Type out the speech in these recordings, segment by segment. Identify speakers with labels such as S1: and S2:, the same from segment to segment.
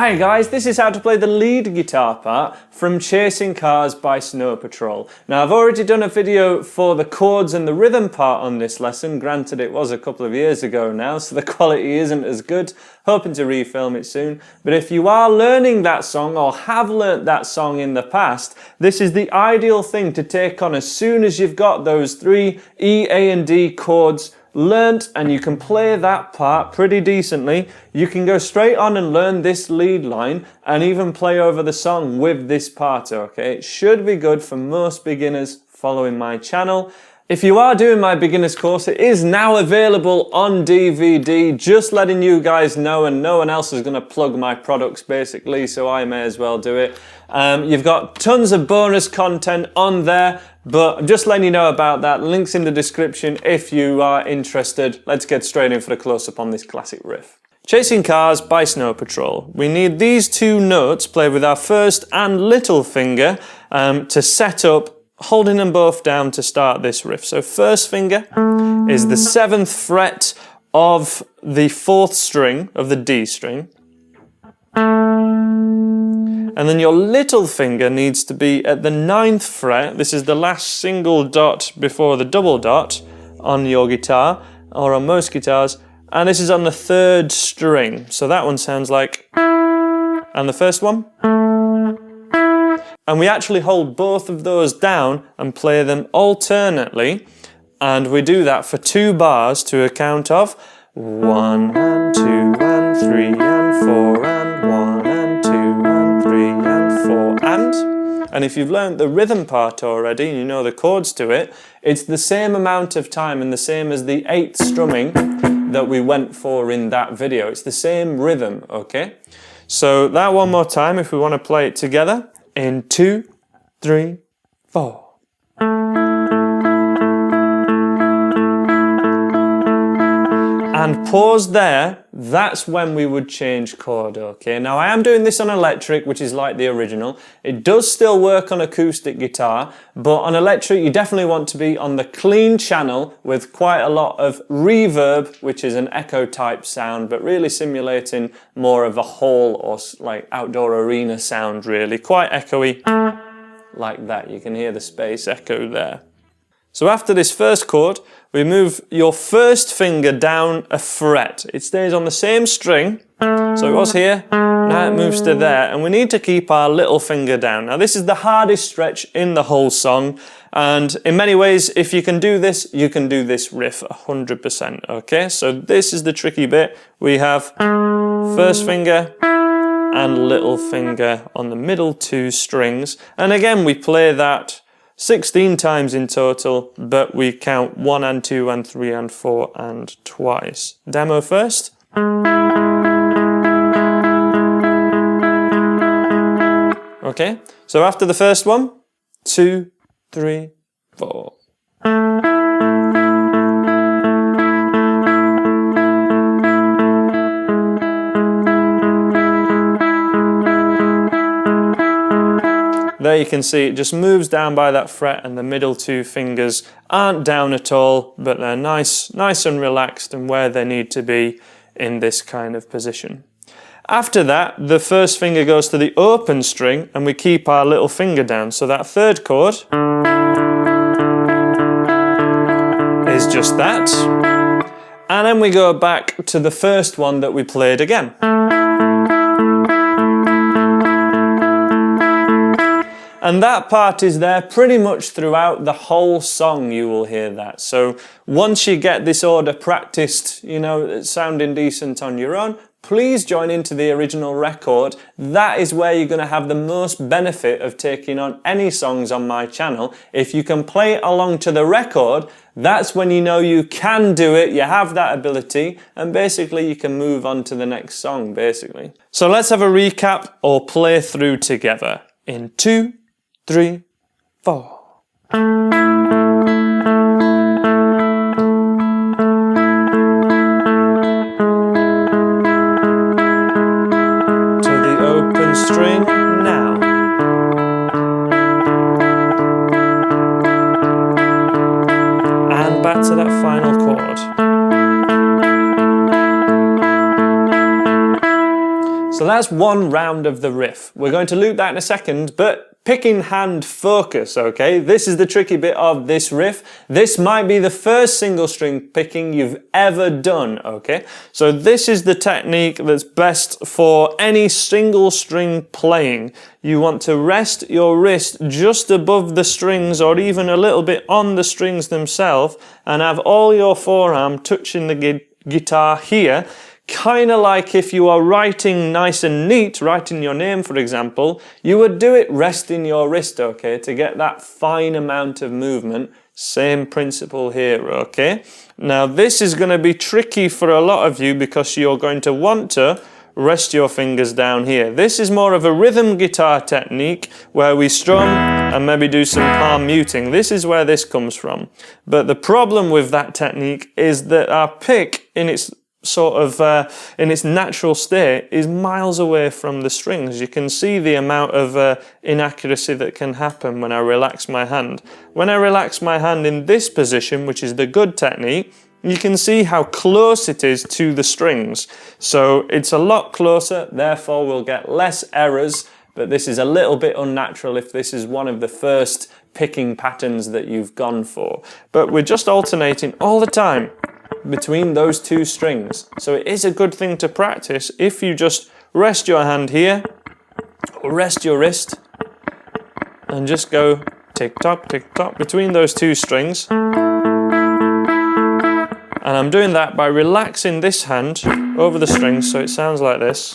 S1: Hi guys, this is how to play the lead guitar part from Chasing Cars by Snow Patrol. Now I've already done a video for the chords and the rhythm part on this lesson, granted it was a couple of years ago now, so the quality isn't as good, hoping to refilm it soon. But if you are learning that song or have learnt that song in the past, this is the ideal thing to take on as soon as you've got those three E, A and D chords learnt and you can play that part pretty decently. You can go straight on and learn this lead line and even play over the song with this part, okay? It should be good for most beginners following my channel. If you are doing my beginners course, it is now available on DVD, just letting you guys know, and no one else is going to plug my products basically, so I may as well do it. You've got tons of bonus content on there, but I'm just letting you know about that. Links in the description if you are interested. Let's get straight in for the close-up on this classic riff. Chasing Cars by Snow Patrol. We need these two notes played with our first and little finger to set up, holding them both down to start this riff. So first finger is the 7th fret of the 4th string of the D string. And then your little finger needs to be at the 9th fret. This is the last single dot before the double dot on your guitar, or on most guitars. And this is on the 3rd string. So that one sounds like, and the first one. And we actually hold both of those down and play them alternately. And we do that for 2 bars to a count of 1 and 2 and 3 and 4 and 1 and 2 and 3 and 4 and if you've learned the rhythm part already and you know the chords to it, it's the same amount of time and the same as the 8th strumming that we went for in that video. It's the same rhythm, okay? So that one more time if we want to play it together in 2, 3, 4. And pause there, that's when we would change chord, okay? Now I am doing this on electric, which is like the original. It does still work on acoustic guitar, but on electric you definitely want to be on the clean channel with quite a lot of reverb, which is an echo type sound, but really simulating more of a hall or like outdoor arena sound really. Quite echoey, like that. You can hear the space echo there. So after this first chord, we move your first finger down a fret. It stays on the same string, so it was here, now it moves to there, and we need to keep our little finger down. Now this is the hardest stretch in the whole song, and in many ways, if you can do this, you can do this riff 100%, okay? So this is the tricky bit. We have first finger and little finger on the middle 2 strings, and again we play that 16 times in total, but we count 1 and 2 and 3 and 4 and twice. Demo first. Okay, so after the first one, 2, 3, 4. There you can see it just moves down by that fret and the middle 2 fingers aren't down at all, but they're nice and relaxed and where they need to be in this kind of position. After that, the first finger goes to the open string and we keep our little finger down. So that 3rd chord is just that. And then we go back to the first one that we played again. And that part is there pretty much throughout the whole song, you will hear that. So once you get this order practiced, you know, sounding decent on your own, please join into the original record. That is where you're going to have the most benefit of taking on any songs on my channel. If you can play it along to the record, that's when you know you can do it, you have that ability, and basically you can move on to the next song, basically. So let's have a recap or play through together in 2, 3, 4. To the open string now. And back to that final chord. So that's one round of the riff. We're going to loop that in a second, but picking hand focus, okay? This is the tricky bit of this riff. This might be the first single string picking you've ever done, okay? So this is the technique that's best for any single string playing. You want to rest your wrist just above the strings or even a little bit on the strings themselves and have all your forearm touching the guitar here. Kind of like if you are writing nice and neat, writing your name for example, you would do it resting your wrist, okay, to get that fine amount of movement. Same principle here, okay? Now this is going to be tricky for a lot of you because you're going to want to rest your fingers down here. This is more of a rhythm guitar technique where we strum and maybe do some palm muting. This is where this comes from. But the problem with that technique is that our pick in its in its natural state is miles away from the strings. You can see the amount of inaccuracy that can happen when I relax my hand. When I relax my hand in this position, which is the good technique, you can see how close it is to the strings. So it's a lot closer, therefore we'll get less errors, but this is a little bit unnatural if this is one of the first picking patterns that you've gone for. But we're just alternating all the time between those two strings. So it is a good thing to practice if you just rest your hand here, or rest your wrist, and just go tick tock between those two strings. And I'm doing that by relaxing this hand over the strings so it sounds like this.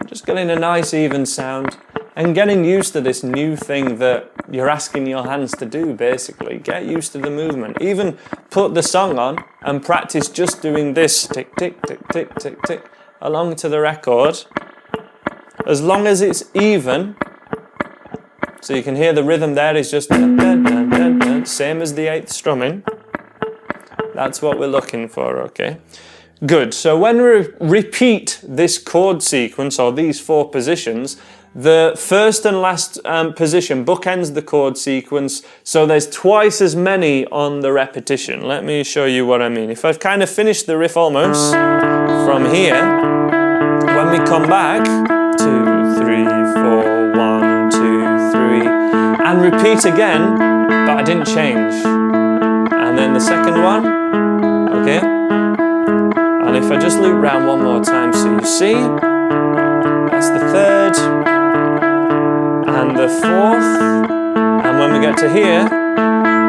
S1: Just getting a nice even sound and getting used to this new thing that you're asking your hands to do, basically. Get used to the movement. Even put the song on and practice just doing this tick, tick, tick, tick, tick, tick along to the record. As long as it's even, so you can hear the rhythm there is just dun, dun, dun, dun, dun, same as the 8th strumming. That's what we're looking for, okay? Good. So when we repeat this chord sequence, or these 4 positions, the first and last position bookends the chord sequence, so there's twice as many on the repetition. Let me show you what I mean. If I've kind of finished the riff almost from here, when we come back, 2, 3, 4, 1, 2, 3, and repeat again, but I didn't change. And then the second one, okay? And if I just loop round one more time so you see, that's the 3rd, and the 4th, and when we get to here,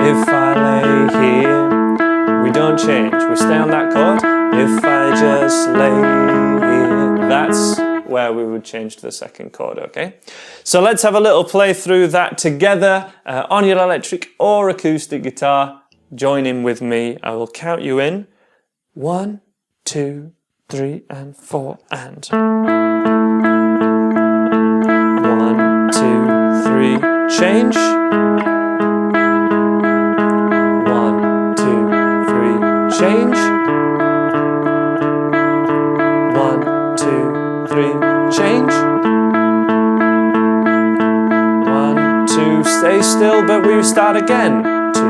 S1: if I lay here, we don't change, we stay on that chord. If I just lay here, that's where we would change to the 2nd chord, okay? So let's have a little play through that together on your electric or acoustic guitar. Join in with me, I will count you in. 1, 2, 3, and 4, and 1, 2, 3, change. 1, 2, 3, change. 1, 2, 3, change. 1, 2, stay still, but we start again. 2,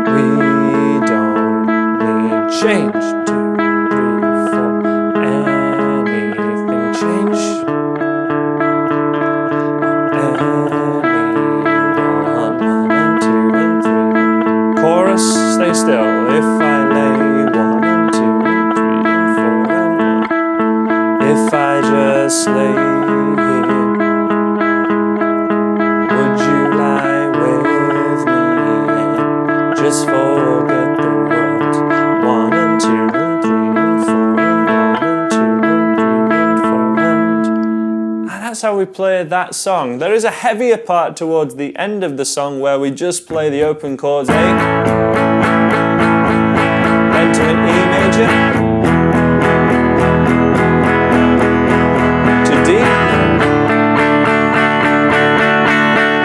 S1: 3, we don't need change. 2, 3, 4, anything change? Stay still. If I lay 1 and 2 and 3 and 4 and 1. If I just lay here, would you lie with me and just forget the world? 1 and 2 and 3 and 4 and 1 and 2 and 3 and 4 and that's how we play that song. There is a heavier part towards the end of the song where we just play the open chords, then to an E major, to D,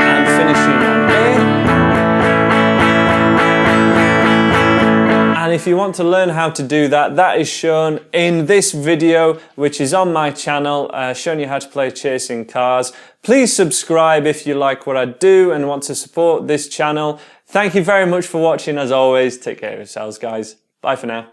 S1: and finishing on A. And if you want to learn how to do that, that is shown in this video, which is on my channel, showing you how to play Chasing Cars. Please subscribe if you like what I do and want to support this channel. Thank you very much for watching. As always, take care of yourselves, guys. Bye for now.